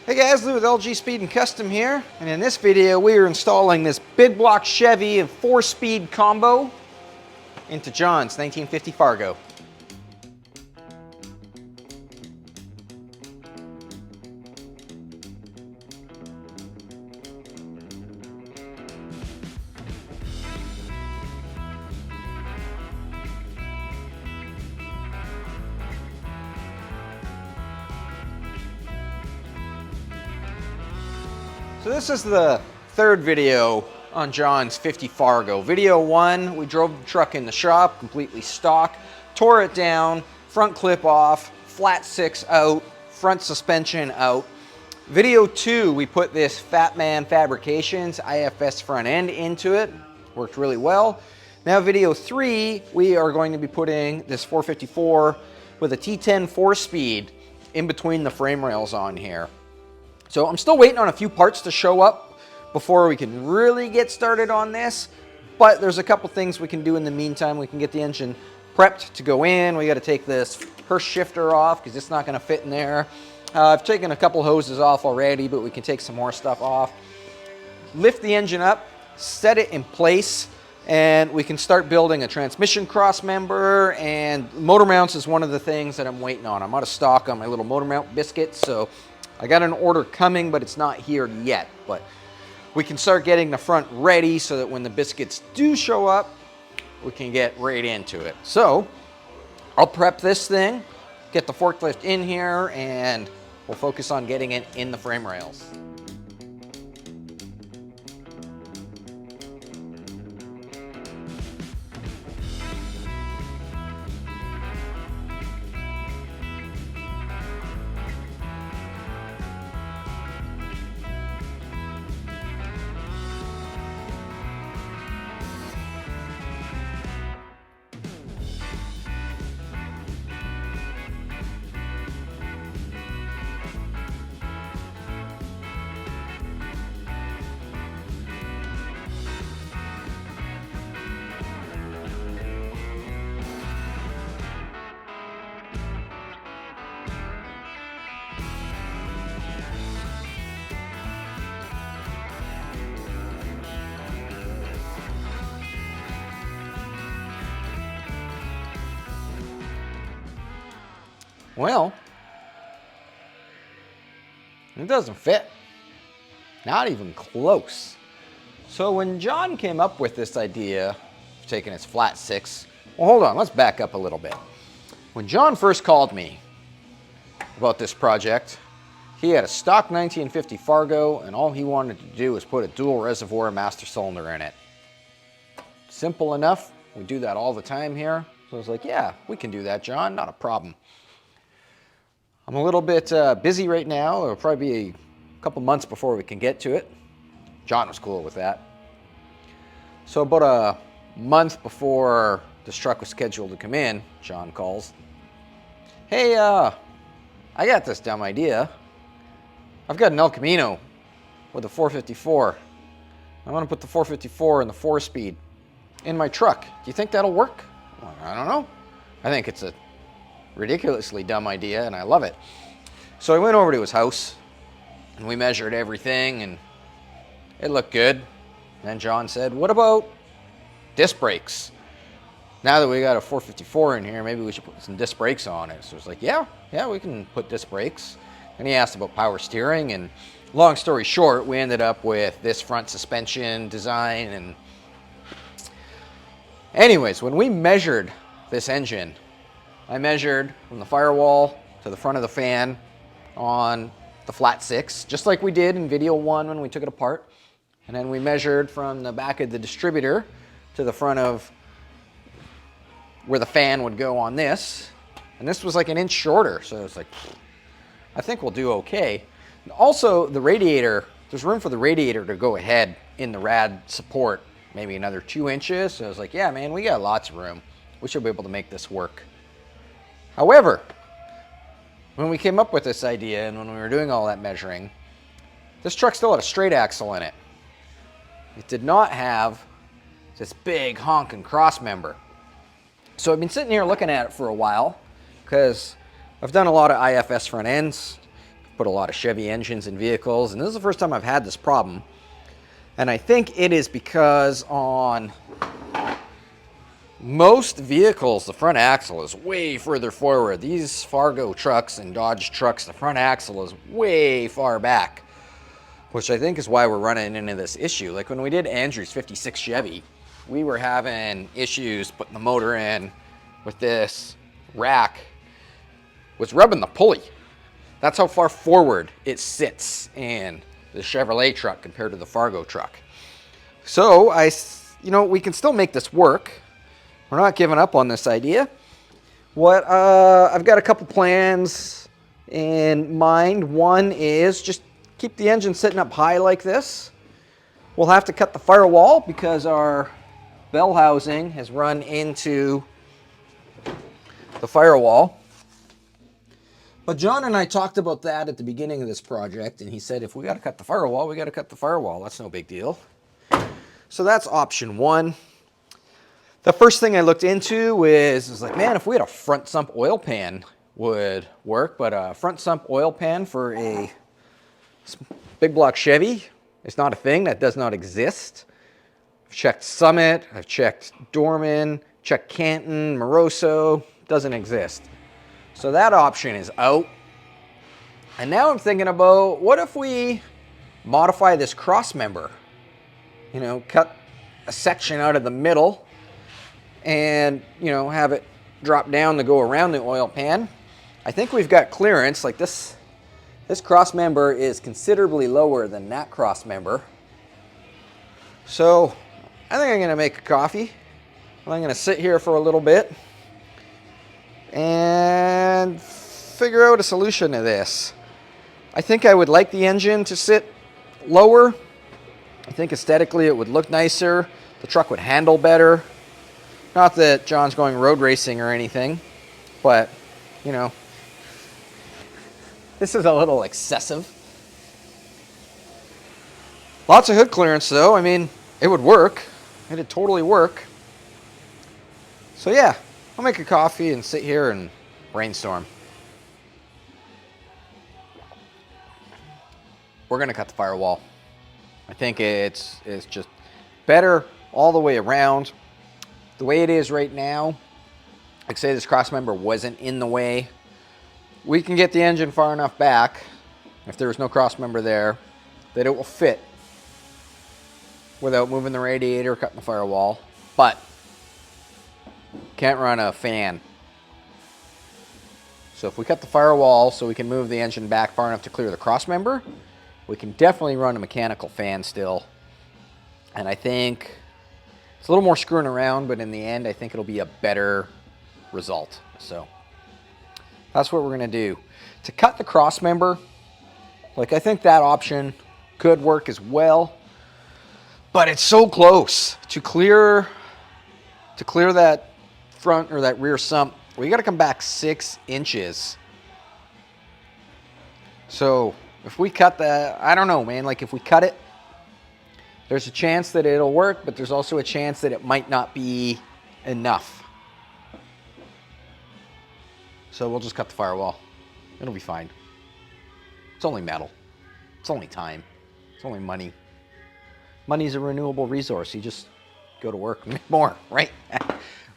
Hey guys, Lou with LG Speed and Custom here, and in this video we are installing this big block Chevy 4-speed combo into John's 1950 Fargo. So this is the third video on John's 50 Fargo. Video 1, we drove the truck in the shop, completely stock, tore it down, front clip off, flat 6 out, front suspension out. Video 2, we put this Fat Man Fabrications IFS front end into it, worked really well. Now video 3, we are going to be putting this 454 with a T10 4-speed in between the frame rails on here. So I'm still waiting on a few parts to show up before we can really get started on this, but there's a couple things we can do in the meantime. We can get the engine prepped to go in. We got to take this Hurst shifter off because it's not going to fit in there. I've taken a couple hoses off already, but we can take some more stuff off. Lift the engine up, set it in place, and we can start building a transmission cross member, and motor mounts is one of the things that I'm waiting on. I'm out of stock on my little motor mount biscuits, so I got an order coming, but it's not here yet. But we can start getting the front ready so that when the biscuits do show up, we can get right into it. So I'll prep this thing, get the forklift in here, and we'll focus on getting it in the frame rails. Well, it doesn't fit. Not even close. So when John came up with this idea of taking his flat 6, well, hold on, let's back up a little bit. When John first called me about this project, he had a stock 1950 Fargo, and all he wanted to do was put a dual reservoir master cylinder in it. Simple enough. We do that all the time here. So I was like, yeah, we can do that, John, not a problem. I'm a little bit busy right now. It'll probably be a couple months before we can get to it. John was cool with that. So about a month before this truck was scheduled to come in, John calls. Hey, I got this dumb idea. I've got an El Camino with a 454. I want to put the 454 in the 4-speed in my truck. Do you think that'll work? Well, I don't know. I think it's a ridiculously dumb idea, and I love it. So I went over to his house, and we measured everything, and it looked good. And then John said, what about disc brakes? Now that we got a 454 in here, maybe we should put some disc brakes on it. So I was like, yeah, we can put disc brakes. And he asked about power steering, and long story short, we ended up with this front suspension design. And anyways, when we measured this engine, I measured from the firewall to the front of the fan on the flat 6, just like we did in video 1 when we took it apart. And then we measured from the back of the distributor to the front of where the fan would go on this. And this was like an inch shorter, so it's like, I think we'll do okay. And also the radiator, there's room for the radiator to go ahead in the rad support, maybe another 2 inches. So I was like, yeah, man, we got lots of room. We should be able to make this work. However, when we came up with this idea and when we were doing all that measuring, this truck still had a straight axle in it. It did not have this big honking cross member. So I've been sitting here looking at it for a while because I've done a lot of IFS front ends. put a lot of Chevy engines in vehicles, and this is the first time I've had this problem. And I think it is because on most vehicles, the front axle is way further forward. These Fargo trucks and Dodge trucks, the front axle is way far back, which I think is why we're running into this issue. Like when we did Andrew's 56 Chevy, we were having issues putting the motor in with this rack. Was rubbing the pulley. That's how far forward it sits in the Chevrolet truck compared to the Fargo truck. So we can still make this work. We're not giving up on this idea. I've got a couple plans in mind. One is just keep the engine sitting up high like this. We'll have to cut the firewall because our bell housing has run into the firewall. But John and I talked about that at the beginning of this project, and he said, if we got to cut the firewall, we got to cut the firewall. That's no big deal. So that's option one. The first thing I looked into was like, man, if we had a front sump oil pan would work, but a front sump oil pan for a big block Chevy is not a thing. That does not exist. I've checked Summit, I've checked Dorman, checked Canton, Moroso, doesn't exist. So that option is out. And now I'm thinking about, what if we modify this cross member? You know, cut a section out of the middle and, have it drop down to go around the oil pan. I think we've got clearance. Like this cross member is considerably lower than that cross member. So I think I'm gonna make a coffee. I'm gonna sit here for a little bit and figure out a solution to this. I think I would like the engine to sit lower. I think aesthetically it would look nicer. The truck would handle better. Not that John's going road racing or anything, but, this is a little excessive. Lots of hood clearance though. I mean, it would work. It'd totally work. So yeah, I'll make a coffee and sit here and brainstorm. We're gonna cut the firewall. I think it's just better all the way around. The way it is right now, like say this cross member wasn't in the way, we can get the engine far enough back, if there was no cross member there, that it will fit without moving the radiator, cutting the firewall. But can't run a fan. So if we cut the firewall so we can move the engine back far enough to clear the cross member, we can definitely run a mechanical fan still. And I think it's a little more screwing around, but in the end, I think it'll be a better result. So that's what we're gonna do. To cut the cross member, like I think that option could work as well, but it's so close to clear that front or that rear sump. We gotta come back 6 inches. So if we cut that, I don't know, man, like if we cut it, there's a chance that it'll work, but there's also a chance that it might not be enough. So we'll just cut the firewall. It'll be fine. It's only metal. It's only time. It's only money. Money's a renewable resource. You just go to work and make more, right?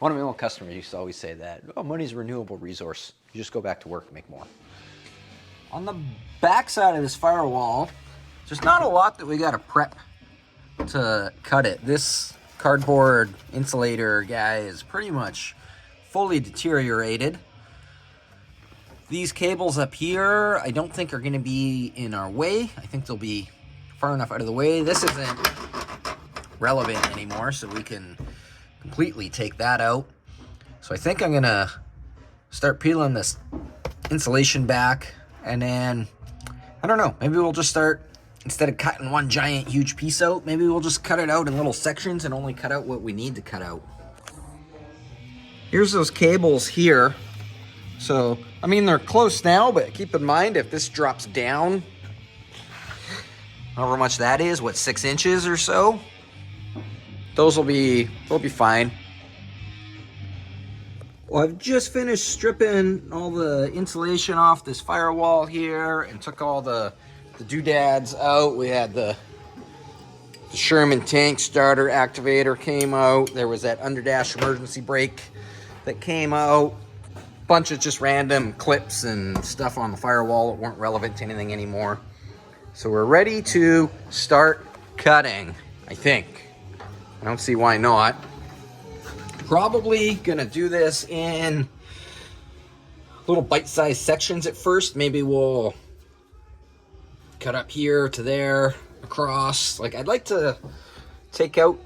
One of my old customers used to always say that. Oh, money's a renewable resource. You just go back to work and make more. On the back side of this firewall, there's not a lot that we got to prep to cut it. This cardboard insulator guy is pretty much fully deteriorated. These cables up here I don't think are going to be in our way. I think they'll be far enough out of the way. This isn't relevant anymore, so we can completely take that out. So I think I'm going to start peeling this insulation back, and then I don't know, maybe we'll just start, instead of cutting one giant huge piece out, maybe we'll just cut it out in little sections and only cut out what we need to cut out. Here's those cables here. So, I mean, they're close now, but keep in mind if this drops down, however much that is, what, 6 inches or so, they'll be fine. Well, I've just finished stripping all the insulation off this firewall here and took all the doodads out. We had the Sherman tank starter activator came out. There was that underdash emergency brake that came out. Bunch of just random clips and stuff on the firewall that weren't relevant to anything anymore. So we're ready to start cutting, I think. I don't see why not. Probably gonna do this in little bite-sized sections at first. Maybe we'll cut up here to there, across. Like, I'd like to take out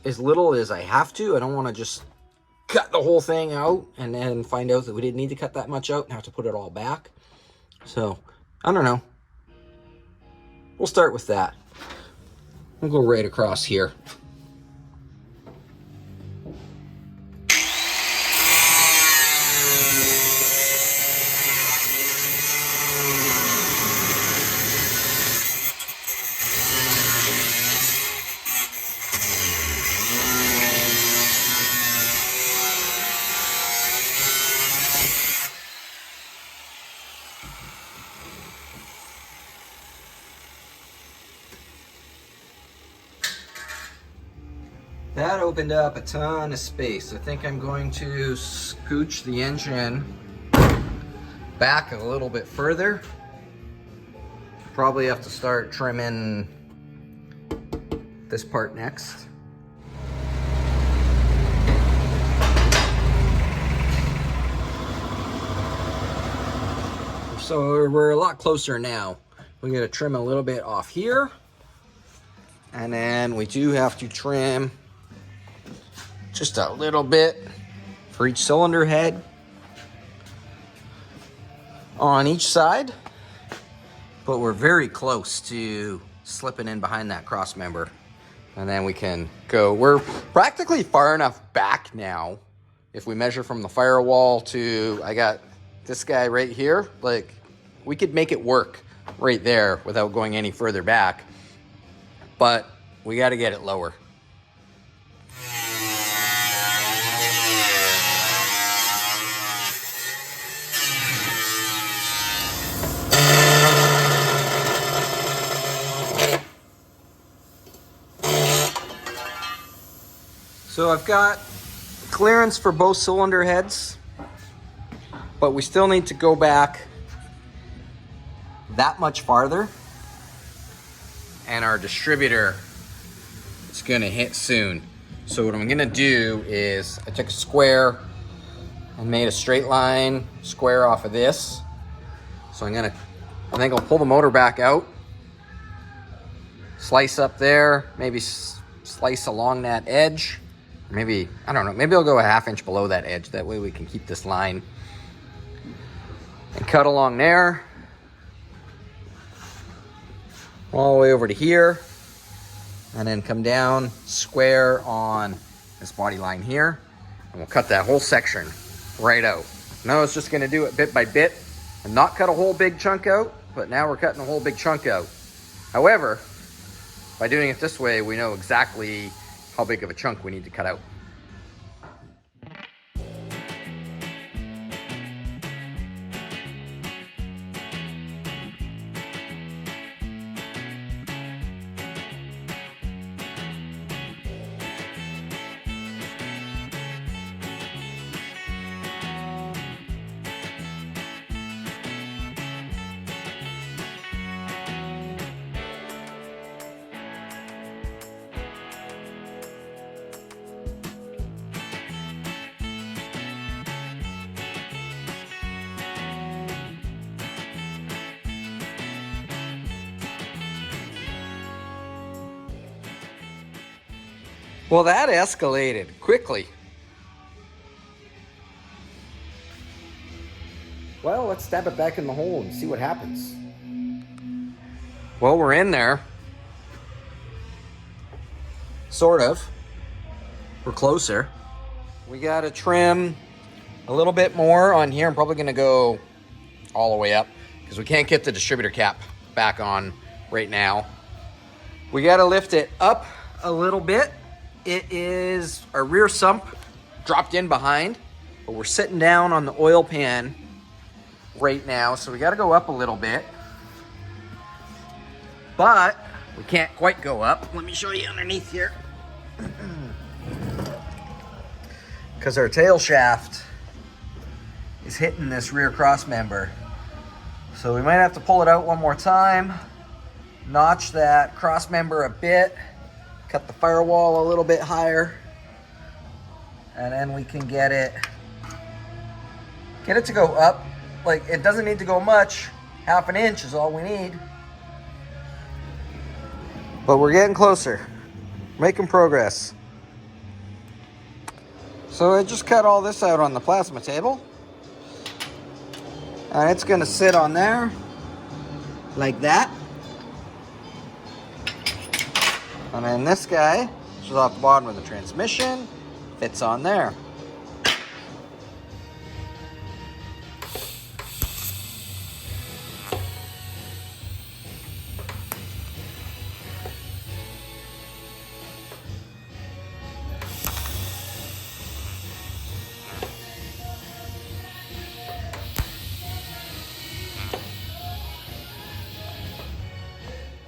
as little as I have to. I don't want to just cut the whole thing out and then find out that we didn't need to cut that much out and have to put it all back. So, I don't know. We'll start with that. We'll go right across here. That opened up a ton of space. I think I'm going to scooch the engine back a little bit further. Probably have to start trimming this part next. So we're a lot closer now. We're gonna trim a little bit off here. And then we do have to trim just a little bit for each cylinder head on each side, but we're very close to slipping in behind that cross member, and then we can go. We're practically far enough back now. If we measure from the firewall to, I got this guy right here, like we could make it work right there without going any further back, but we got to get it lower. So I've got clearance for both cylinder heads, but we still need to go back that much farther, and our distributor is gonna hit soon. So what I'm gonna do is I took a square and made a straight line square off of this. So I think I'll pull the motor back out, slice up there, maybe slice along that edge. Maybe, I don't know, maybe I'll go a ½ inch below that edge. That way we can keep this line. And cut along there. All the way over to here. And then come down square on this body line here. And we'll cut that whole section right out. Now it's just gonna do it bit by bit and not cut a whole big chunk out, but now we're cutting a whole big chunk out. However, by doing it this way, we know exactly how big of a chunk we need to cut out. Well, that escalated quickly. Well, let's stab it back in the hole and see what happens. Well, we're in there. Sort of. We're closer. We gotta trim a little bit more on here. I'm probably gonna go all the way up because we can't get the distributor cap back on right now. We gotta lift it up a little bit. It is a rear sump dropped in behind, but we're sitting down on the oil pan right now, so we got to go up a little bit. But we can't quite go up. Let me show you underneath here. Because our tail shaft is hitting this rear cross member. So we might have to pull it out one more time, notch that cross member a bit, cut the firewall a little bit higher, and then we can get it to go up. Like, it doesn't need to go much. Half an inch is all we need. But we're getting closer, making progress. So I just cut all this out on the plasma table. And it's gonna sit on there like that. And then this guy, which is off the bottom of the transmission, fits on there.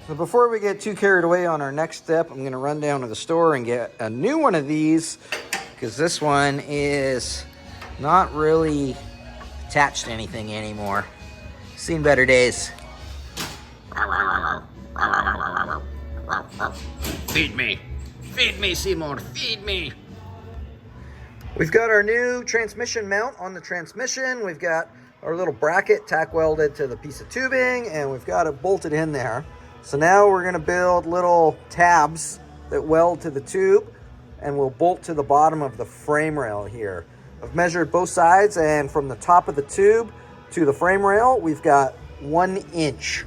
So before we get too carried away on our next step, I'm gonna run down to the store and get a new one of these, because this one is not really attached to anything anymore. Seen better days. Feed me, Seymour, feed me. We've got our new transmission mount on the transmission. We've got our little bracket tack welded to the piece of tubing, and we've got it bolted in there. So now we're gonna build little tabs that weld to the tube, and we'll bolt to the bottom of the frame rail here. I've measured both sides, and from the top of the tube to the frame rail, we've got 1 inch.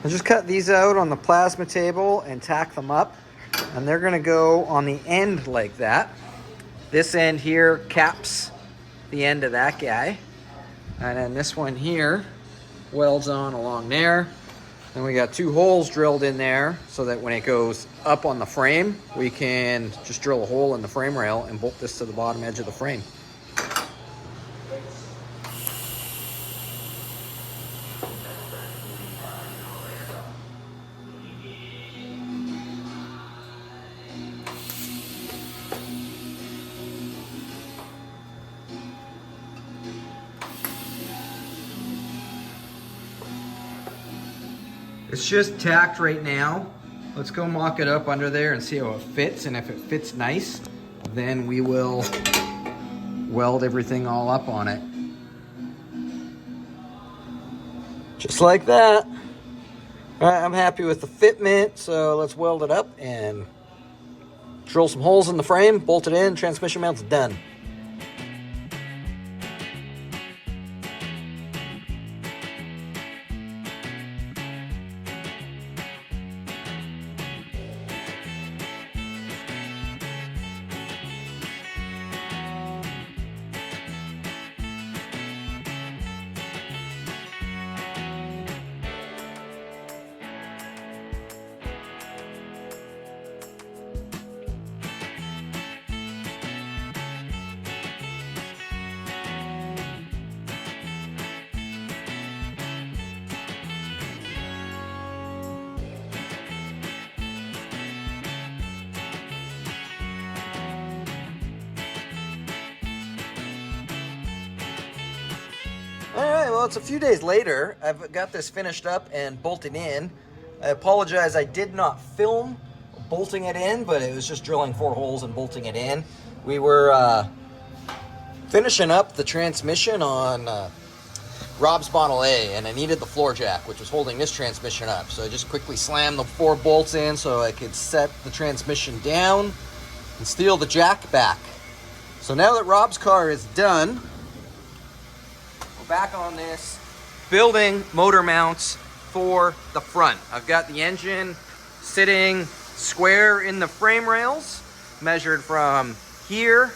I just cut these out on the plasma table and tack them up, and they're gonna go on the end like that. This end here caps the end of that guy, and then this one here welds on along there. And we got 2 holes drilled in there so that when it goes up on the frame, we can just drill a hole in the frame rail and bolt this to the bottom edge of the frame. It's just tacked right now. Let's go mock it up under there and see how it fits. And if it fits nice, then we will weld everything all up on it. Just like that. All right, I'm happy with the fitment, so let's weld it up and drill some holes in the frame, bolt it in, transmission mount's done. All right, well, it's a few days later. I've got this finished up and bolted in. I apologize, I did not film bolting it in, but it was just drilling 4 holes and bolting it in. We were finishing up the transmission on Rob's Model A, and I needed the floor jack, which was holding this transmission up. So I just quickly slammed the 4 bolts in so I could set the transmission down and steal the jack back. So now that Rob's car is done, back on this, building motor mounts for the front. I've got the engine sitting square in the frame rails, measured from here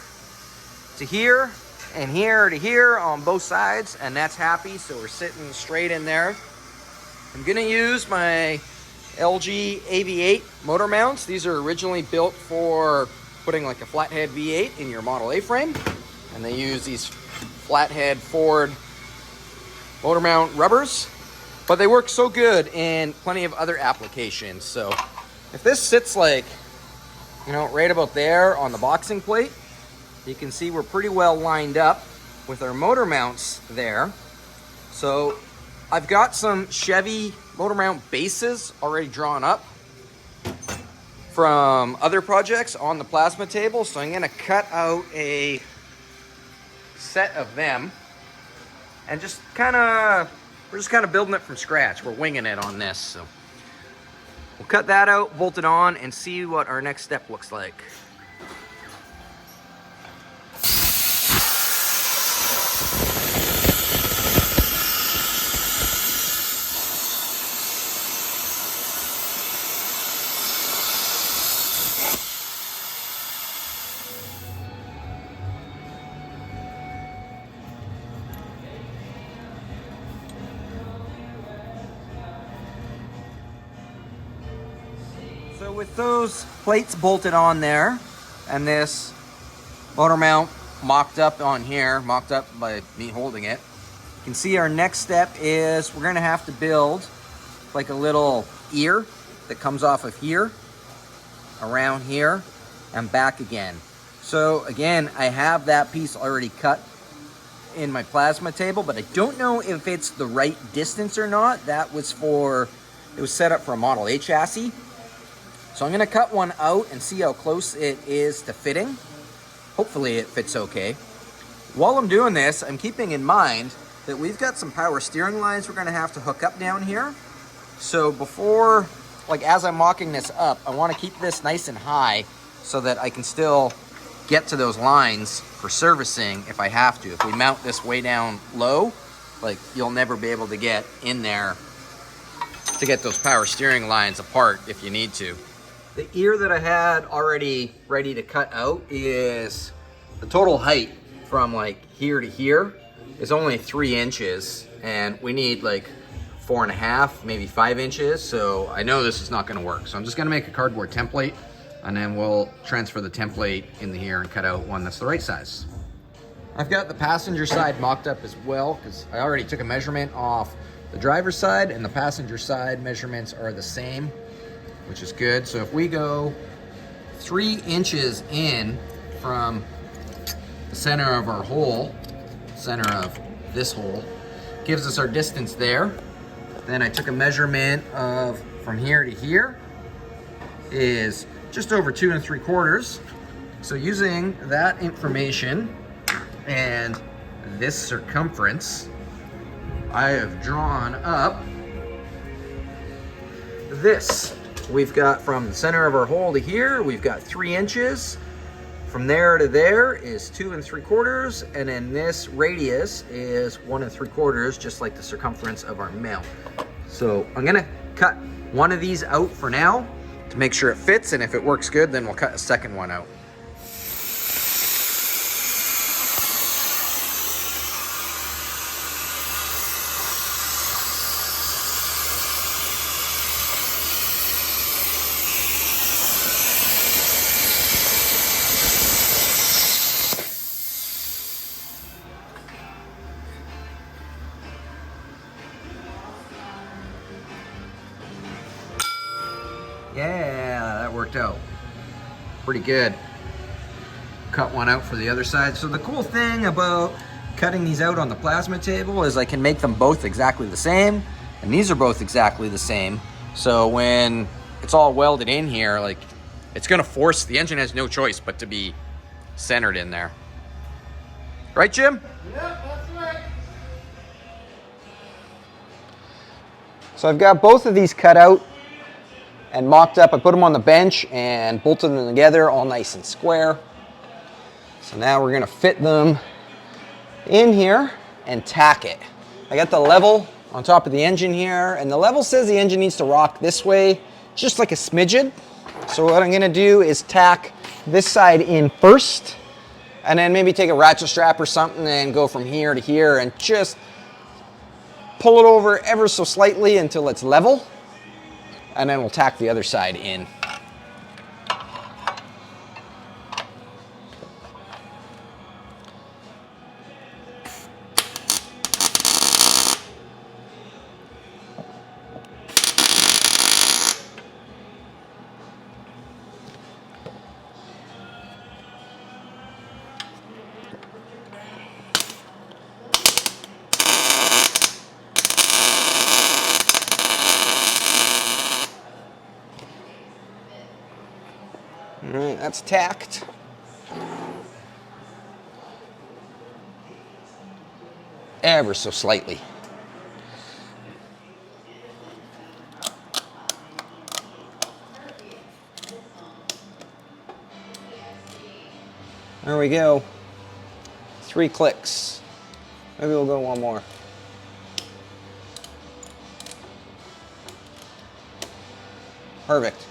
to here, and here to here on both sides, and that's happy, so we're sitting straight in there. I'm gonna use my LG AV8 motor mounts. These are originally built for putting like a flathead V8 in your Model A frame, and they use these flathead Ford motor mount rubbers, but they work so good in plenty of other applications. So if this sits like, you know, right about there on the boxing plate, you can see we're pretty well lined up with our motor mounts there. So I've got some Chevy motor mount bases already drawn up from other projects on the plasma table. So I'm gonna cut out a set of them and we're just kind of building it from scratch. We're winging it on this. So we'll cut that out, bolt it on, and see what our next step looks like. So with those plates bolted on there and this motor mount mocked up on here, mocked up by me holding it, you can see our next step is we're gonna have to build like a little ear that comes off of here, around here, and back again. So again, I have that piece already cut in my plasma table, but I don't know if it's the right distance or not. That was it was set up for a Model A chassis. So I'm gonna cut one out and see how close it is to fitting. Hopefully it fits okay. While I'm doing this, I'm keeping in mind that we've got some power steering lines we're gonna have to hook up down here. So before, like as I'm mocking this up, I wanna keep this nice and high so that I can still get to those lines for servicing if I have to. If we mount this way down low, like you'll never be able to get in there to get those power steering lines apart if you need to. The ear that I had already ready to cut out is the total height from like here to here is only 3 inches, and we need like 4.5, maybe 5 inches. So I know this is not gonna work. So I'm just gonna make a cardboard template, and then we'll transfer the template in here and cut out one that's the right size. I've got the passenger side mocked up as well because I already took a measurement off the driver's side, and the passenger side measurements are the same, which is good. So if we go 3 inches in from the center of our hole, center of this hole, gives us our distance there. Then I took a measurement of from here to here is just over 2 3/4. So using that information and this circumference, I have drawn up this. We've got from the center of our hole to here, we've got 3 inches. From there to there is 2 3/4, and then this radius is 1 3/4, just like the circumference of our mount. So I'm gonna cut one of these out for now to make sure it fits, and if it works good, then we'll cut a second one out. Yeah, that worked out pretty good. Cut one out for the other side. So the cool thing about cutting these out on the plasma table is I can make them both exactly the same, and these are both exactly the same. So when it's all welded in here, like it's gonna force, the engine has no choice but to be centered in there. Right, Jim? Yep, that's right. So I've got both of these cut out and mocked up. I put them on the bench and bolted them together all nice and square. So now we're gonna fit them in here and tack it. I got the level on top of the engine here, and the level says the engine needs to rock this way, just like a smidgen. So what I'm gonna do is tack this side in first, And then maybe take a ratchet strap or something and go from here to here and just pull it over ever so slightly until it's level. And then we'll tack the other side in. All right, that's tacked. Ever so slightly. There we go. 3 clicks. Maybe we'll go one more. Perfect.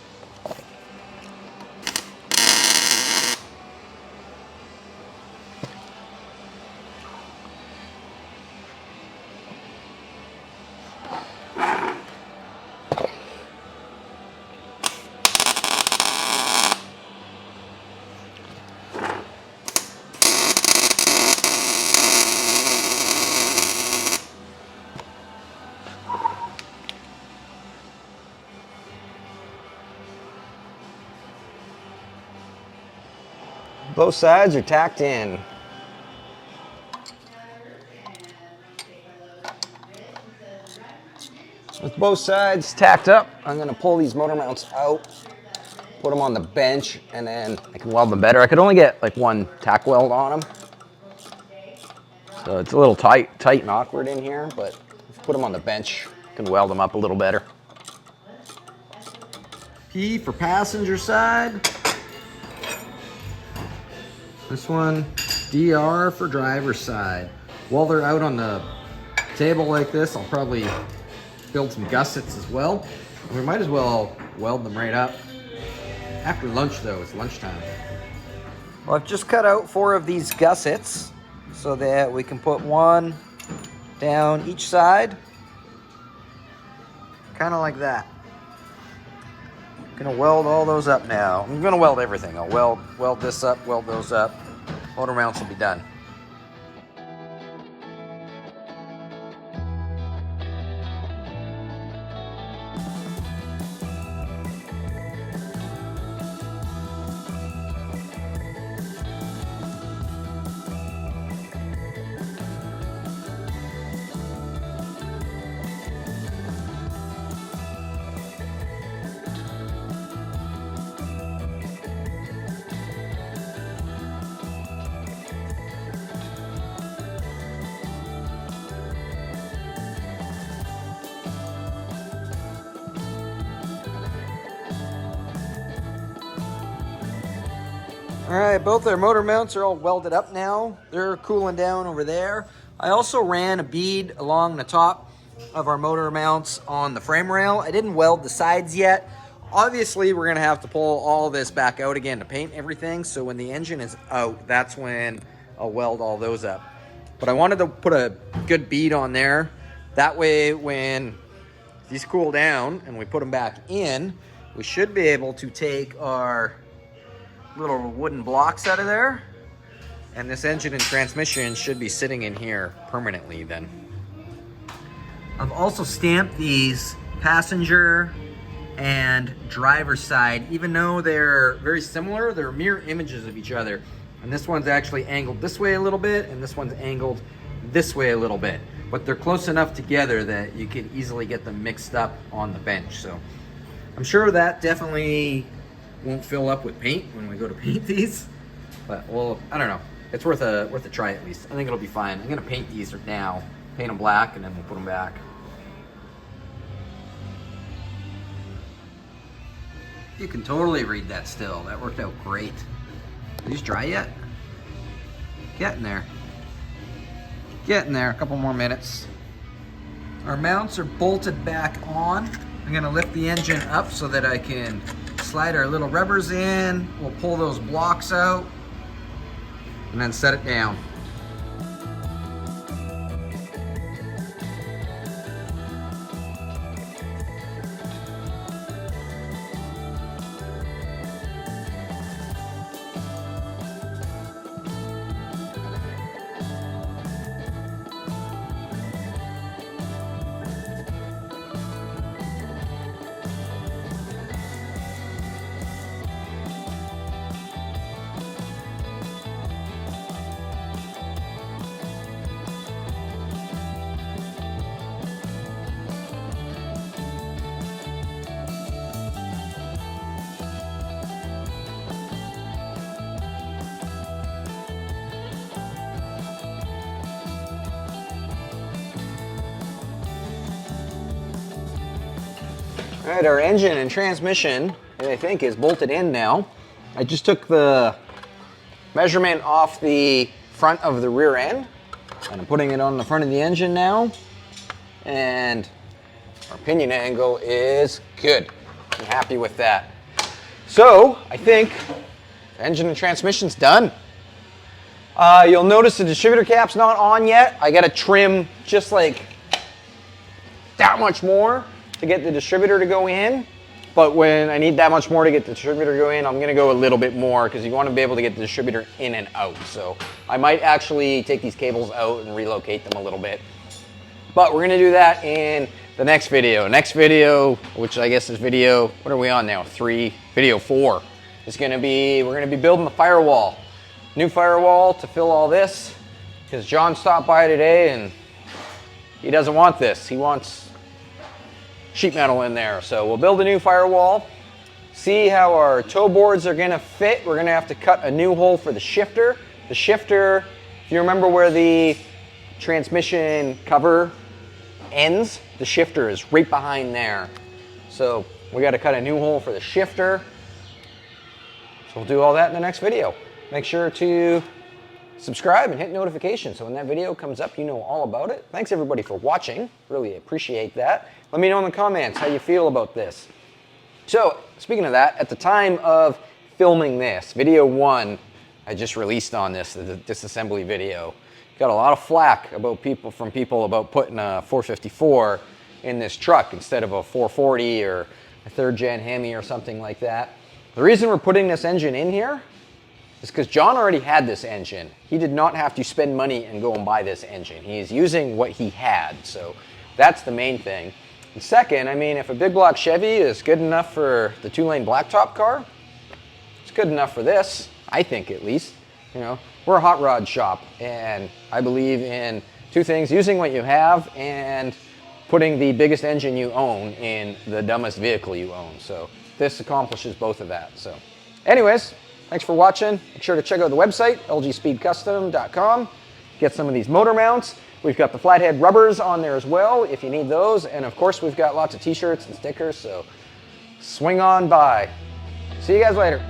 Both sides are tacked in. With both sides tacked up, I'm gonna pull these motor mounts out, put them on the bench, and then I can weld them better. I could only get like 1 tack weld on them. So it's a little tight and awkward in here, but if I put them on the bench, I can weld them up a little better. P for passenger side. This one, DR for driver's side. While they're out on the table like this, I'll probably build some gussets as well. We might as well weld them right up. After lunch though, it's lunchtime. Well, I've just cut out 4 of these gussets so that we can put 1 down each side. Kind of like that. Gonna weld all those up now. I'm gonna weld everything. I'll weld this up, weld those up. Motor mounts will be done. All right, both our motor mounts are all welded up now. They're cooling down over there. I also ran a bead along the top of our motor mounts on the frame rail. I didn't weld the sides yet. Obviously, we're gonna have to pull all this back out again to paint everything. So when the engine is out, that's when I'll weld all those up. But I wanted to put a good bead on there. That way, when these cool down and we put them back in, we should be able to take our little wooden blocks out of there, and this engine and transmission should be sitting in here permanently then. I've also stamped these passenger and driver side. Even though they're very similar, they're mirror images of each other. And this one's actually angled this way a little bit, and this one's angled this way a little bit. But they're close enough together that you can easily get them mixed up on the bench. So I'm sure that definitely won't fill up with paint when we go to paint these, but well, I don't know. It's worth a try at least. I think it'll be fine. I'm gonna paint these now, paint them black, and then we'll put them back. You can totally read that still. That worked out great. Are these dry yet? Getting there. Getting there. A couple more minutes. Our mounts are bolted back on. I'm gonna lift the engine up so that I can slide our little rubbers in. We'll pull those blocks out. and then set it down. All right, our engine and transmission, I think, is bolted in now. I just took the measurement off the front of the rear end, and I'm putting it on the front of the engine now. And our pinion angle is good. I'm happy with that. So I think the engine and transmission's done. You'll notice the distributor cap's not on yet. I gotta trim just like that much more to get the distributor to go in. But when I need that much more to get the distributor to go in, I'm gonna go a little bit more because you wanna be able to get the distributor in and out. So I might actually take these cables out and relocate them a little bit. But we're gonna do that in the next video. Next video, which I guess is video, what are we on now? Video 4. Is gonna be, we're gonna be building the firewall. New firewall to fill all this, because John stopped by today and he doesn't want this. He wants sheet metal in there. So we'll build a new firewall, see how our toe boards are gonna fit. We're gonna have to cut a new hole for the shifter. The shifter, if you remember where the transmission cover ends, the shifter is right behind there. So we gotta cut a new hole for the shifter. So we'll do all that in the next video. Make sure to subscribe and hit notifications so when that video comes up, you know all about it. Thanks everybody for watching. Really appreciate that. Let me know in the comments how you feel about this. So, speaking of that, at the time of filming this, video 1, I just released on this, the disassembly video. Got a lot of flack from people about putting a 454 in this truck instead of a 440 or a 3rd gen Hemi or something like that. The reason we're putting this engine in here is because John already had this engine. He did not have to spend money and go and buy this engine. He is using what he had, so that's the main thing. And second, I mean, if a big block Chevy is good enough for the 2-lane blacktop car, it's good enough for this, I think at least. You know, we're a hot rod shop, and I believe in 2 things: using what you have and putting the biggest engine you own in the dumbest vehicle you own. So this accomplishes both of that. So anyways, thanks for watching. Make sure to check out the website, lgspeedcustom.com. Get some of these motor mounts. We've got the flathead rubbers on there as well if you need those. And of course, we've got lots of t-shirts and stickers, so swing on by. See you guys later.